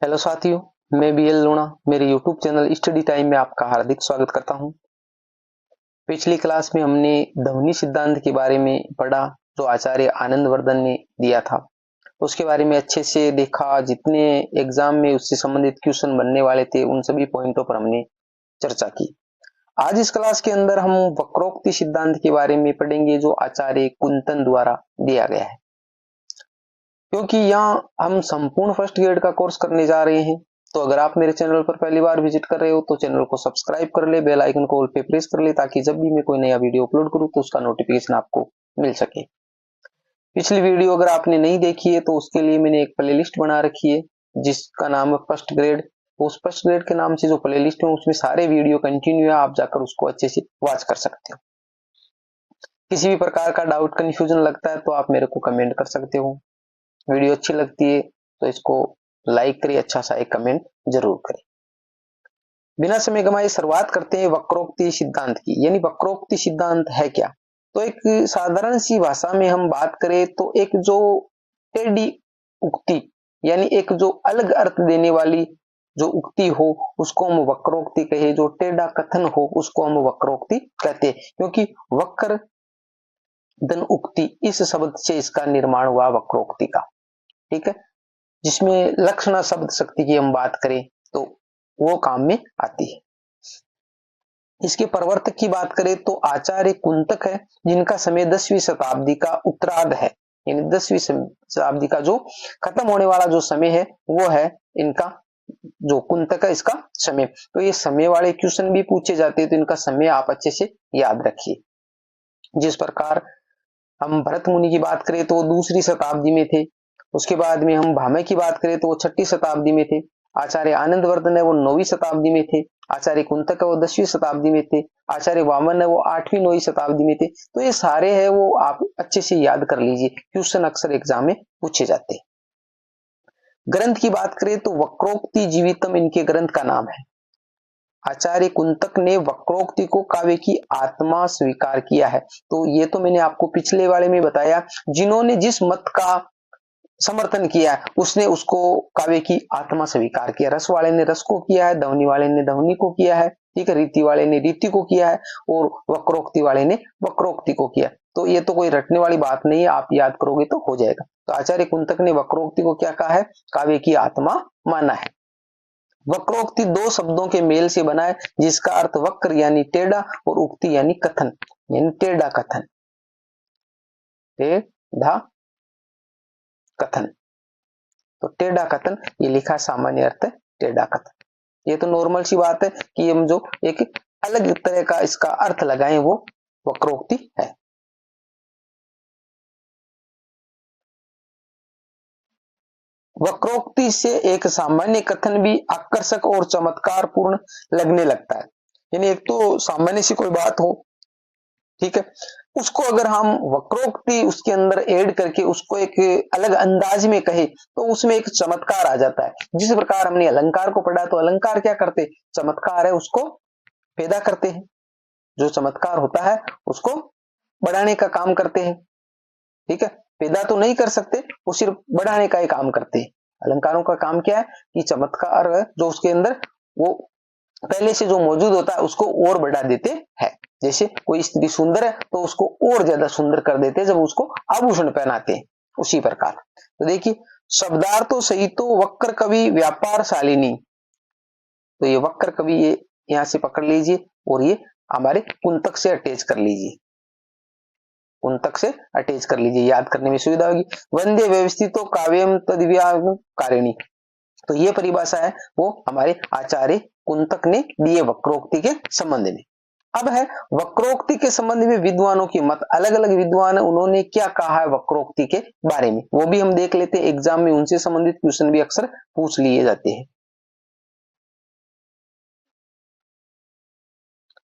Hello साथियों, मैं BL लूणा मेरे यूट्यूब चैनल स्टडी टाइम में आपका हार्दिक स्वागत करता हूं। पिछली क्लास में हमने ध्वनि सिद्धांत के बारे में पढ़ा जो आचार्य आनंदवर्धन ने दिया था। उसके बारे में अच्छे से देखा, जितने एग्जाम में उससे संबंधित क्वेश्चन बनने वाले थे उन सभी पॉइंटों पर हमने चर्चा की। आज इस क्लास के अंदर हम वक्रोक्ति सिद्धांत के बारे में पढ़ेंगे जो आचार्य कुंतन द्वारा दिया गया है। क्योंकि यहाँ हम संपूर्ण फर्स्ट ग्रेड का कोर्स करने जा रहे हैं, तो अगर आप मेरे चैनल पर पहली बार विजिट कर रहे हो तो चैनल को सब्सक्राइब कर ले, बेल आइकन को ऑल पे प्रेस कर ले ताकि जब भी मैं कोई नया वीडियो अपलोड करूं तो उसका नोटिफिकेशन आपको मिल सके। पिछली वीडियो अगर आपने नहीं देखी है तो उसके लिए मैंने एक प्लेलिस्ट बना रखी है जिसका नाम है फर्स्ट ग्रेड। उस फर्स्ट ग्रेड के नाम से जो प्लेलिस्ट है उसमें सारे वीडियो कंटिन्यू है, आप जाकर उसको अच्छे से वॉच कर सकते हो। किसी भी प्रकार का डाउट कंफ्यूजन लगता है तो आप मेरे को कमेंट कर सकते हो। वीडियो अच्छी लगती है तो इसको लाइक करिए, अच्छा सा एक कमेंट जरूर करें। बिना समय गंवाए शुरुआत करते हैं वक्रोक्ति सिद्धांत की। यानी वक्रोक्ति सिद्धांत है क्या? तो एक साधारण सी भाषा में हम बात करें तो एक जो टेढ़ी उक्ति यानी एक जो अलग अर्थ देने वाली जो उक्ति हो उसको हम वक्रोक्ति कहे, जो टेढ़ा कथन हो उसको हम वक्रोक्ति कहते हैं। क्योंकि वक्र धन उक्ति इस शब्द से इसका निर्माण हुआ वक्रोक्ति का, ठीक है। जिसमें लक्षणा शब्द शक्ति की हम बात करें तो वो काम में आती है। इसके प्रवर्तक की बात करें तो आचार्य कुंतक है, जिनका समय 10वीं शताब्दी का उत्तरार्ध है। यानी 10वीं शताब्दी का जो खत्म होने वाला जो समय है वो है इनका जो कुंतक है इसका समय। तो ये समय वाले क्वेश्चन भी पूछे जाते हैं तो इनका समय आप अच्छे से याद रखिए। जिस प्रकार हम भरत मुनि की बात करें तो वो 2री शताब्दी में थे। उसके बाद में हम भामह की बात करें तो वो 6ठी शताब्दी में थे। आचार्य आनंदवर्धन है वो 9वीं शताब्दी में थे। आचार्य कुंतक है वो 10वीं शताब्दी में थे। आचार्य वामन है वो 8वीं 9वीं शताब्दी में थे। तो ये सारे हैं वो आप अच्छे से याद कर लीजिए, क्वेश्चन अक्सर एग्जाम में पूछे जाते हैं। ग्रंथ की बात करें तो वक्रोक्ति जीवितम इनके ग्रंथ का नाम है। आचार्य कुंतक ने वक्रोक्ति को काव्य की आत्मा स्वीकार किया है। तो ये तो मैंने आपको पिछले वाले में बताया, जिन्होंने जिस मत का समर्थन किया उसने उसको काव्य की आत्मा स्वीकार किया। रस वाले ने रस को किया है, ध्वनि वाले ने ध्वनि को किया है, ठीक है, रीति वाले ने रीति को किया है और वक्रोक्ति वाले ने वक्रोक्ति को किया। तो ये तो कोई रटने वाली बात नहीं है, आप याद करोगे तो हो जाएगा। तो आचार्य कुंतक ने वक्रोक्ति को क्या कहा है? काव्य की आत्मा माना है। वक्रोक्ति 2 शब्दों के मेल से बना है जिसका अर्थ वक्र यानी टेढ़ा और उक्ति यानी कथन यानी टेढ़ा कथन। टेढ़ा कथन, तो टेढ़ा कथन ये लिखा सामान्य अर्थ है टेढ़ा कथन। ये तो नॉर्मल सी बात है कि हम जो एक अलग तरह का इसका अर्थ लगाएं वो वक्रोक्ति है। वक्रोक्ति से एक सामान्य कथन भी आकर्षक और चमत्कार पूर्ण लगने लगता है। यानी एक तो सामान्य सी कोई बात हो, ठीक है, उसको अगर हम वक्रोक्ति उसके अंदर ऐड करके उसको एक अलग अंदाज में कहे तो उसमें एक चमत्कार आ जाता है। जिस प्रकार हमने अलंकार को पढ़ा तो अलंकार क्या करते? चमत्कार है उसको पैदा करते हैं। जो चमत्कार होता है उसको बढ़ाने का काम करते हैं, ठीक है। पैदा तो नहीं कर सकते, वो सिर्फ बढ़ाने का ही काम करते हैं। अलंकारों का काम क्या है कि चमत्कार जो उसके अंदर वो पहले से जो मौजूद होता है उसको और बढ़ा देते हैं। जैसे कोई स्त्री सुंदर है तो उसको और ज्यादा सुंदर कर देते हैं जब उसको आभूषण पहनाते हैं, उसी प्रकार। तो देखिए शब्दार्थों सही तो वक्र कवि व्यापार शालिनी, तो ये वक्र कवि ये यहां से पकड़ लीजिए और ये हमारे कुंतक से अटैच कर लीजिए, कुंतक से अटैच कर लीजिए, याद करने में सुविधा होगी। वंदे व्यवस्थितो काव्यम तद्व्याकारिणी, तो ये परिभाषा है वो हमारे आचार्य कुंतक ने दिए वक्रोक्ति के संबंध में। अब है वक्रोक्ति के संबंध में विद्वानों की मत, अलग अलग विद्वान उन्होंने क्या कहा है वक्रोक्ति के बारे में, वो भी हम देख लेते हैं। एग्जाम में उनसे संबंधित क्वेश्चन भी अक्सर पूछ लिए जाते हैं।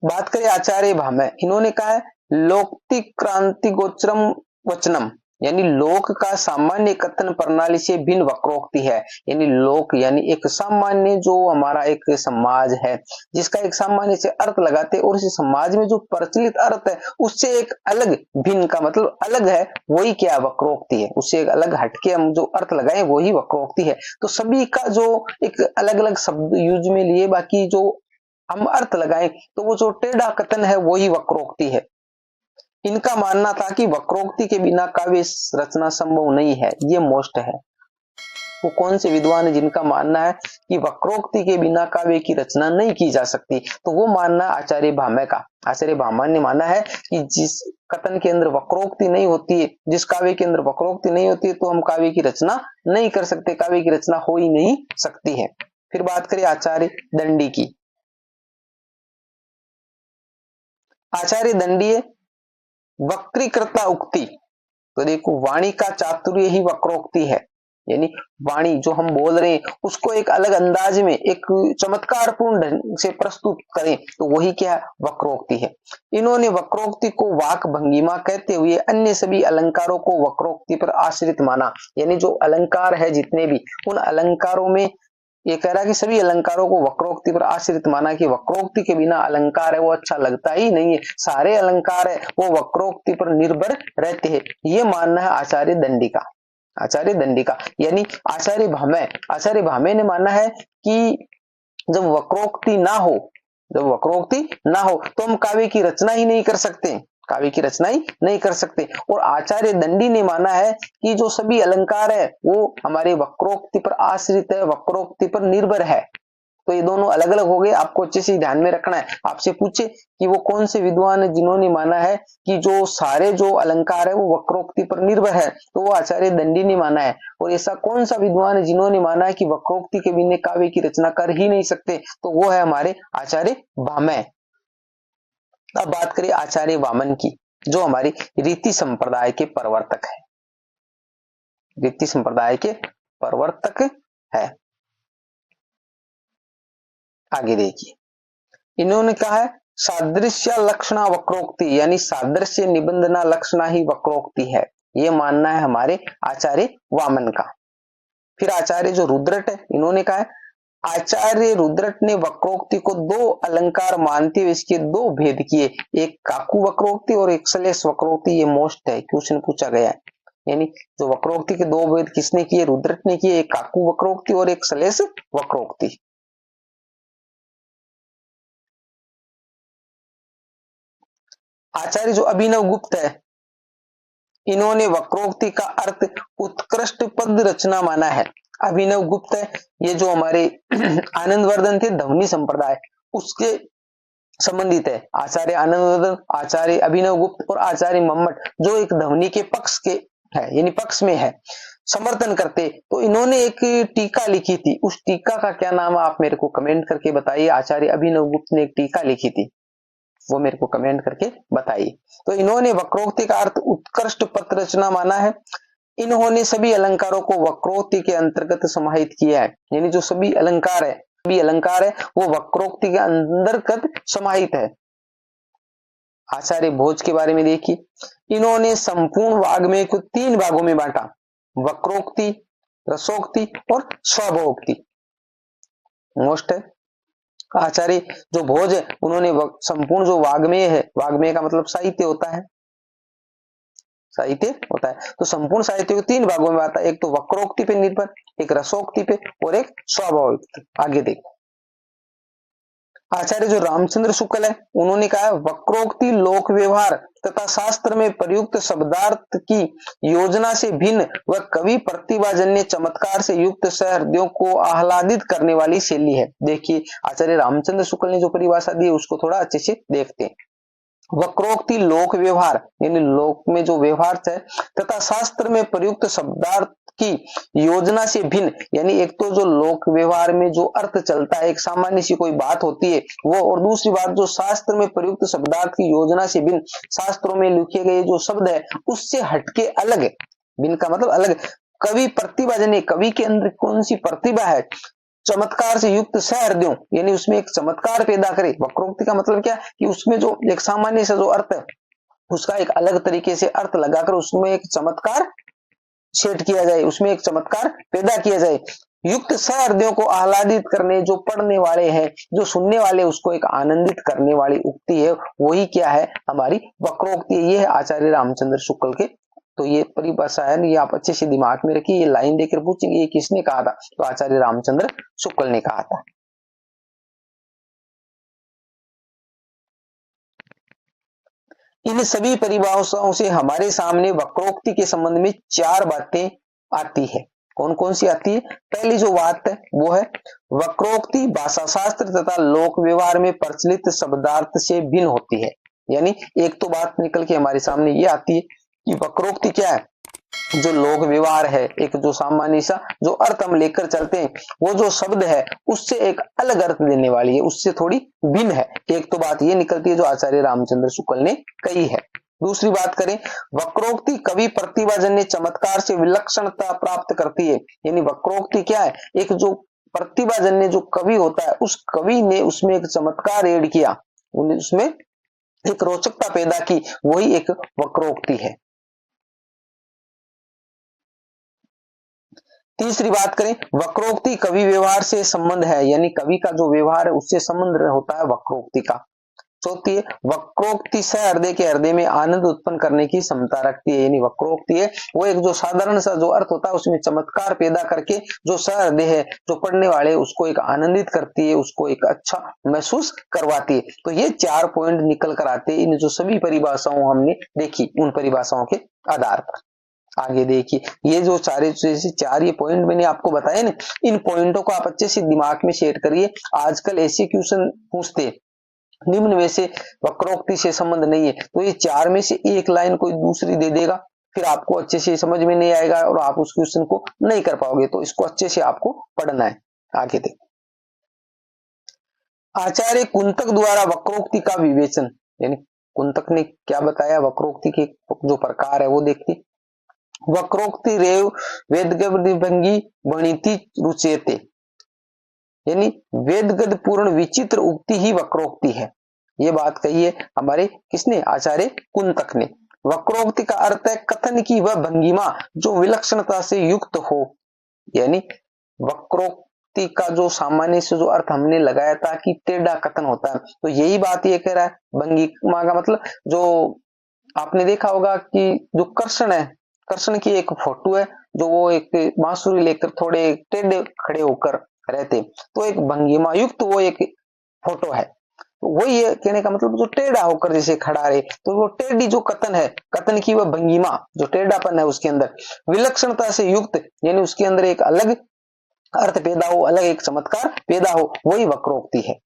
बात करें आचार्य भामह, इन्होंने कहा है लोक्ति क्रांति गोचरम वचनम, यानी लोक का सामान्य कथन प्रणाली से भिन्न वक्रोक्ति है। यानी लोक यानी एक सामान्य जो हमारा एक समाज है जिसका एक सामान्य से अर्थ लगाते हैं और इस समाज में जो प्रचलित अर्थ है उससे एक अलग भिन्न का मतलब अलग है, वही क्या वक्रोक्ति है। उससे एक अलग हटके हम जो अर्थ लगाए वही वक्रोक्ति है। तो सभी का जो एक अलग अलग शब्द यूज में लिए बाकी जो हम अर्थ लगाए तो वो जो टेढ़ा कथन है वही वक्रोक्ति है। इनका मानना था कि वक्रोक्ति के बिना काव्य रचना संभव नहीं है। ये मोस्ट है। वो कौन से विद्वान है जिनका मानना है कि वक्रोक्ति के बिना काव्य की रचना नहीं की जा सकती? तो वो मानना आचार्य भामह का। आचार्य भामह ने माना है कि जिस कथन के अंदर वक्रोक्ति नहीं होती है, जिस काव्य के अंदर वक्रोक्ति नहीं होती है, तो हम काव्य की रचना नहीं कर सकते, काव्य की रचना हो ही नहीं सकती है। फिर बात करें आचार्य दंडी की। आचार्य दंडी वक्रीकृता उक्ति, तो देखो वाणी का चातुर्य ही वक्रोक्ति है। यानी वाणी जो हम बोल रहे हैं उसको एक अलग अंदाज में एक चमत्कार पूर्ण ढंग से प्रस्तुत करें तो वही क्या वक्रोक्ति है। इन्होंने वक्रोक्ति को वाक भंगिमा कहते हुए अन्य सभी अलंकारों को वक्रोक्ति पर आश्रित माना। यानी जो अलंकार है जितने भी, उन अलंकारों में ये कह रहा है कि सभी अलंकारों को वक्रोक्ति पर आश्रित माना कि वक्रोक्ति के बिना अलंकार है वो अच्छा लगता ही नहीं है, सारे अलंकार है वो वक्रोक्ति पर निर्भर रहते हैं। ये मानना है आचार्य दंडी का। आचार्य दंडी का यानी आचार्य भामह ने माना है कि जब वक्रोक्ति ना हो, तो हम काव्य की रचना ही नहीं कर सकते, काव्य की रचना ही नहीं कर सकते। और आचार्य दंडी ने माना है कि जो सभी अलंकार है वो हमारे वक्रोक्ति पर आश्रित है, वक्रोक्ति पर निर्भर है। तो ये दोनों अलग अलग हो गए, आपको अच्छे से ध्यान में रखना है। आपसे पूछे कि वो कौन से विद्वान है जिन्होंने माना है कि जो सारे जो अलंकार है वो वक्रोक्ति पर निर्भर है, तो वो आचार्य दंडी ने माना है। और ऐसा कौन सा विद्वान है जिन्होंने माना है कि वक्रोक्ति के बिना काव्य की रचना कर ही नहीं सकते, तो वो है हमारे आचार्य भामह। अब बात करें आचार्य वामन की, जो हमारी रीति संप्रदाय के प्रवर्तक है। रीति संप्रदाय के प्रवर्तक है। आगे देखिए, इन्होंने कहा है सादृश्य लक्षणा वक्रोक्ति, यानी सादृश्य निबंधना लक्षणा ही वक्रोक्ति है। ये मानना है हमारे आचार्य वामन का। फिर आचार्य जो रुद्रट है, इन्होंने कहा है आचार्य रुद्रट ने वक्रोक्ति को दो अलंकार मानते हुए इसके दो भेद किए, एक काकू वक्रोक्ति और एक सलेश वक्रोक्ति। ये मोस्ट है, क्वेश्चन पूछा गया है। यानी जो वक्रोक्ति के दो भेद किसने किए? रुद्रट ने किए, एक काकू वक्रोक्ति और एक सलेश वक्रोक्ति। आचार्य जो अभिनव गुप्त है, इन्होंने वक्रोक्ति का अर्थ उत्कृष्ट पद रचना माना है। अभिनव गुप्त है, ये जो हमारे आनंदवर्धन थे ध्वनि संप्रदाय उसके संबंधित है। आचार्य आनंदवर्धन, आचार्य अभिनव गुप्त और आचार्य मम्मट जो एक ध्वनि के पक्ष के है, यानी पक्ष में है, समर्थन करते। तो इन्होंने एक टीका लिखी थी, उस टीका का क्या नाम है आप मेरे को कमेंट करके बताइए। आचार्य अभिनव गुप्त ने एक टीका लिखी थी, वो मेरे को कमेंट करके बताइए। तो इन्होंने वक्रोक्ति का अर्थ उत्कृष्ट पद रचना माना है। इन्होंने सभी अलंकारों को वक्रोक्ति के अंतर्गत समाहित किया है। यानी जो सभी अलंकार है वो वक्रोक्ति के अंतर्गत समाहित है। आचार्य भोज के बारे में देखिए, इन्होंने संपूर्ण वाग्मय को तीन भागों में बांटा, वक्रोक्ति, रसोक्ति और स्वभोक्ति। मोस्ट है। आचार्य जो भोज है उन्होंने संपूर्ण जो वाग्मय है, वाग्मय का मतलब साहित्य होता है, तो संपूर्ण साहित्य को तीन भागों में बांटा, एक तो वक्रोक्ति पे निर्भर, एक रसोक्ति पे और एक स्वभावोक्ति। आगे देखो, आचार्य जो रामचंद्र शुक्ल है उन्होंने कहा वक्रोक्ति लोक व्यवहार तथा शास्त्र में प्रयुक्त शब्दार्थ की योजना से भिन्न व कवि प्रतिभाजन्य चमत्कार से युक्त सहृदयों को आह्लादित करने वाली शैली है। देखिए आचार्य रामचंद्र शुक्ल ने जो परिभाषा दी है उसको थोड़ा अच्छे से देखते हैं। वक्रोक्ति लोक व्यवहार यानी लोक में जो व्यवहार है तथा शास्त्र में प्रयुक्त शब्दार्थ की योजना से भिन्न, यानी एक तो जो लोक व्यवहार में जो अर्थ चलता है, एक सामान्य सी कोई बात होती है वो, और दूसरी बात जो शास्त्र में प्रयुक्त शब्दार्थ की योजना से भिन्न, शास्त्रों में लिखे गए जो शब्द है उससे हटके अलग है। भिन्न का मतलब अलग। कवि प्रतिभाजन्य, कवि के अंदर कौन सी प्रतिभा है, चमत्कार से युक्त सहृदयों यानी उसमें एक चमत्कार पैदा करे। वक्रोक्ति का मतलब क्या कि उसमें जो एक सामान्य सा जो अर्थ है उसका एक अलग तरीके से अर्थ लगाकर उसमें एक चमत्कार सेट किया जाए, उसमें एक चमत्कार पैदा किया जाए। युक्त सहृदयों को आह्लादित करने, जो पढ़ने वाले हैं, जो सुनने वाले, उसको एक आनंदित करने वाली उक्ति है, वही क्या है, हमारी वक्रोक्ति। ये है आचार्य रामचंद्र शुक्ल के। तो ये परिभाषा है, ये आप अच्छे से दिमाग में रखिए। ये लाइन देकर पूछेंगे ये किसने कहा था, तो आचार्य रामचंद्र शुक्ल ने कहा था। इन सभी परिभाषाओं से हमारे सामने वक्रोक्ति के संबंध में चार बातें आती है। कौन कौन सी आती है? पहली जो बात है वो है वक्रोक्ति भाषा शास्त्र तथा लोक व्यवहार में प्रचलित शब्दार्थ से भिन्न होती है। यानी एक तो बात निकल के हमारे सामने ये आती है कि वक्रोक्ति क्या है, जो लोक व्यवहार है, एक जो सामान्य सा जो अर्थ हम लेकर चलते हैं, वो जो शब्द है उससे एक अलग अर्थ देने वाली है, उससे थोड़ी भिन्न है। एक तो बात ये निकलती है जो आचार्य रामचंद्र शुक्ल ने कही है। दूसरी बात करें, वक्रोक्ति कवि प्रतिभाजन्य चमत्कार से विलक्षणता प्राप्त करती है। यानी वक्रोक्ति क्या है, एक जो प्रतिभाजन्य जो कवि होता है, उस कवि ने उसमें एक चमत्कार ऐड किया, उसमें एक रोचकता पैदा की, वही एक वक्रोक्ति है। तीसरी बात करें, वक्रोक्ति कवि व्यवहार से संबंध है, यानी कवि का जो व्यवहार है उससे संबंध होता है वक्रोक्ति का। चौथी है, वक्रोक्ति सहृदय के हृदय में आनंद उत्पन्न करने की क्षमता रखती है। यानी वक्रोक्ति है वो एक जो साधारण सा जो अर्थ होता है उसमें चमत्कार पैदा करके जो सहृदय है, जो पढ़ने वाले उसको एक आनंदित करती है, उसको एक अच्छा महसूस करवाती है। तो ये चार पॉइंट निकल कर आते हैं इन जो सभी परिभाषाओं हमने देखी, उन परिभाषाओं के आधार पर। आगे देखिए, ये जो चार ये पॉइंट मैंने आपको बताए ना, इन पॉइंटों को आप अच्छे से दिमाग में सेट करिए। आजकल ऐसे क्वेश्चन पूछते, निम्न में से वक्रोक्ति से संबंध नहीं है, तो ये चार में से एक लाइन कोई दूसरी दे देगा, फिर आपको अच्छे से समझ में नहीं आएगा और आप उस क्वेश्चन को नहीं कर पाओगे। तो इसको अच्छे से आपको पढ़ना है। आगे देखिए, आचार्य कुंतक द्वारा वक्रोक्ति का विवेचन, यानी कुंतक ने क्या बताया वक्रोक्ति के जो प्रकार है वो देखते। वक्रोक्ति रेव वेदगद्भंगी वणिति रुचेते, यानी वेदगद पूर्ण विचित्र उक्ति ही वक्रोक्ति है। ये बात कही है हमारे किसने, आचार्य कुंतक ने। वक्रोक्ति का अर्थ है कथन की वह भंगिमा जो विलक्षणता से युक्त हो। यानी वक्रोक्ति का जो सामान्य से जो अर्थ हमने लगाया था कि टेढ़ा कथन होता है, तो यही बात ये कह रहा है। भंगिमा का मतलब जो आपने देखा होगा कि जो कृष्ण है, कृष्ण की एक फोटो है, जो वो एक बांसुरी लेकर थोड़े टेढ़े खड़े होकर रहते, तो एक भंगिमा युक्त वो एक फोटो है। तो वही ये कहने का मतलब जो टेढ़ा होकर जैसे खड़ा रहे, तो वो टेढ़ी जो कथन है, कथन की वह भंगिमा जो टेढ़ापन है उसके अंदर विलक्षणता से युक्त, यानी उसके अंदर एक अलग अर्थ पैदा हो, अलग एक चमत्कार पैदा हो, वही वक्रोक्ति है।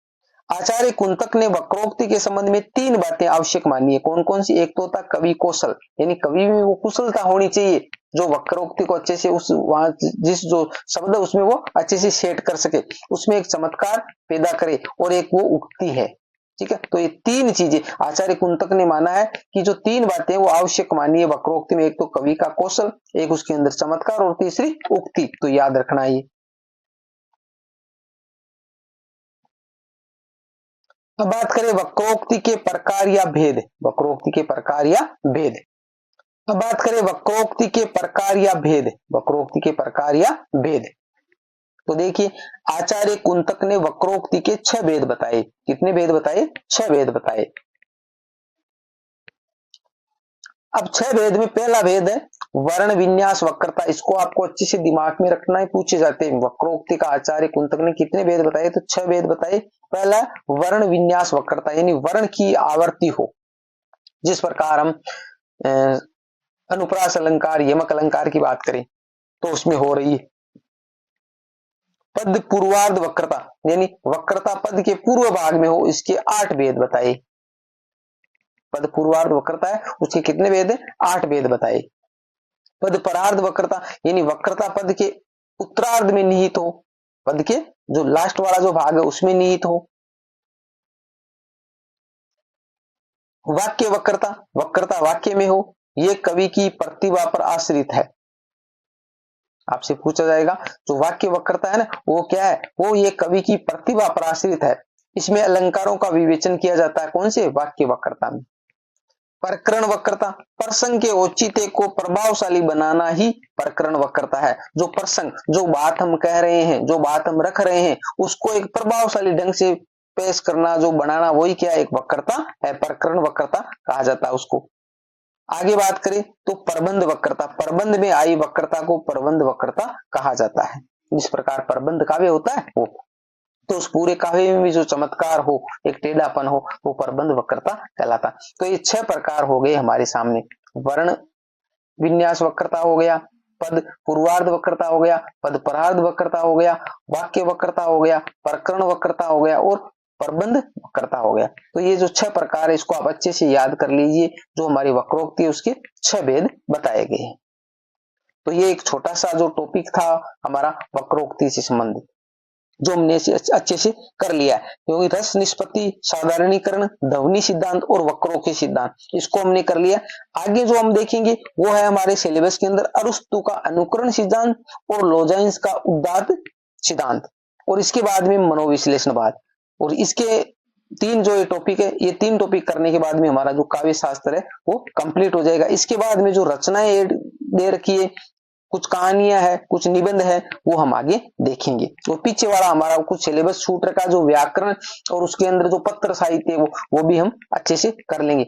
आचार्य कुंतक ने वक्रोक्ति के संबंध में तीन बातें आवश्यक मानी है। कौन कौन सी? एक तो होता कवि कौशल, यानी कवि में वो कुशलता होनी चाहिए जो वक्रोक्ति को अच्छे से उस वहां जिस जो शब्द है उसमें वो अच्छे से सेट कर सके, उसमें एक चमत्कार पैदा करे, और एक वो उक्ति है। ठीक है, तो ये तीन चीजें आचार्य कुंतक ने माना है कि जो तीन बातें वो आवश्यक मानी है वक्रोक्ति में। एक तो कवि का कौशल, एक उसके अंदर चमत्कार, और तीसरी उक्ति। तो याद रखना ये। अब बात करें वक्रोक्ति के प्रकार या भेद, वक्रोक्ति के प्रकार या भेद। अब बात करें वक्रोक्ति के प्रकार या भेद, वक्रोक्ति के प्रकार या भेद। तो देखिए, आचार्य कुंतक ने वक्रोक्ति के 6 भेद बताए। कितने भेद बताए? 6 भेद बताए। अब 6 भेद में पहला भेद है वर्ण विन्यास वक्रता। इसको आपको अच्छे से दिमाग में रखना है, पूछे जाते हैं। वक्रोक्ति का आचार्य कुंतक ने कितने भेद बताए? तो 6 भेद बताए। पहला वर्ण विन्यास वक्रता, यानी वर्ण की आवर्ती हो। जिस प्रकार हम अनुप्रास अलंकार, यमक अलंकार की बात करें तो उसमें हो रही है। पद पूर्वार्ध वक्रता, यानी वक्रता पद के पूर्व भाग में हो, इसके 8 भेद बताए। पद पूर्वार्ध वक्रता है, उसके कितने भेद है? 8 भेद बताए। पद परार्ध वक्रता, यानी वक्रता पद के उत्तरार्ध में निहित हो, पद के जो लास्ट वाला जो भाग है उसमें निहित हो। वाक्य वक्रता, वक्रता वाक्य में हो, यह कवि की प्रतिभा पर आश्रित है। आपसे पूछा जाएगा जो वाक्य वक्रता है ना, वो क्या है? वो ये कवि की प्रतिभा पर आश्रित है। इसमें अलंकारों का विवेचन किया जाता है। कौन से? वाक्य वक्रता में। प्रकरण वक्रता, प्रसंग के औचित्य को प्रभावशाली बनाना ही प्रकरण वक्रता है। जो प्रसंग, जो बात हम कह रहे हैं, जो बात हम रख रहे हैं, उसको एक प्रभावशाली ढंग से पेश करना, जो बनाना, वही क्या एक वक्रता है, प्रकरण वक्रता कहा जाता है उसको। आगे बात करें तो प्रबंध वक्रता, प्रबंध में आई वक्रता को प्रबंध वक्रता कहा जाता है। जिस प्रकार प्रबंध काव्य होता है वो, तो उस पूरे काव्य में भी जो चमत्कार हो, एक टेढ़ापन हो, वो प्रबंध वक्रता कहलाता। तो ये 6 प्रकार हो गए हमारे सामने। वर्ण विन्यास वक्रता हो गया, पद पूर्वार्ध वक्रता हो गया, पद परार्ध वक्रता हो गया, वाक्य वक्रता हो गया, प्रकरण वक्रता हो गया और प्रबंध वक्रता हो गया। तो ये जो 6 प्रकार है, इसको आप अच्छे से याद कर लीजिए। जो हमारी वक्रोक्ति है उसके 6 भेद बताए गए हैं। तो ये एक छोटा सा जो टॉपिक था हमारा वक्रोक्ति से संबंधित, जो हमने अच्छे से कर लिया है। क्योंकि रस निष्पत्ति, साधारणीकरण, ध्वनि सिद्धांत और वक्रोक्ति सिद्धांत, इसको हमने कर लिया। आगे जो हम देखेंगे वो है हमारे सिलेबस के अंदर अरस्तु का अनुकरण सिद्धांत और लोजाइन्स का उदात्त सिद्धांत, और इसके बाद में मनोविश्लेषणवाद। और इसके 3 जो ये टॉपिक है, ये 3 टॉपिक करने के बाद में हमारा जो काव्य शास्त्र है वो कंप्लीट हो जाएगा। इसके बाद में जो रचनाएं दे रखी है, कुछ कहानियां है, कुछ निबंध है, वो हम आगे देखेंगे। और पीछे वाला हमारा कुछ सिलेबस छूट रखा, जो व्याकरण और उसके अंदर जो पत्र साहित्य है वो भी हम अच्छे से कर लेंगे।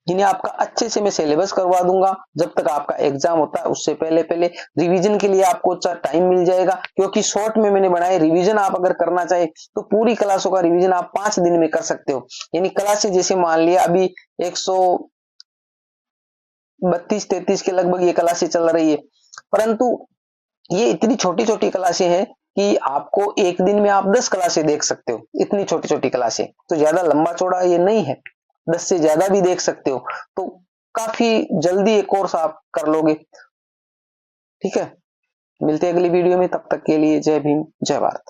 जिन्हें आपका अच्छे से मैं सिलेबस करवा दूंगा। जब तक आपका एग्जाम होता है उससे पहले पहले रिवीजन के लिए आपको अच्छा टाइम मिल जाएगा, क्योंकि शॉर्ट में मैंने बनाए। रिवीजन आप अगर करना चाहे तो पूरी क्लासों का रिवीजन आप 5 दिन में कर सकते हो। यानी क्लासेस जैसे मान लिया अभी 132-33 के लगभग ये क्लासेस चल रही है, परंतु ये इतनी छोटी छोटी क्लासें हैं कि आपको एक दिन में आप 10 क्लासें देख सकते हो। इतनी छोटी छोटी क्लासें, तो ज्यादा लंबा चौड़ा ये नहीं है, 10 से ज्यादा भी देख सकते हो। तो काफी जल्दी ये कोर्स आप कर लोगे। ठीक है, मिलते हैं अगली वीडियो में, तब तक के लिए जय भीम, जय भारत।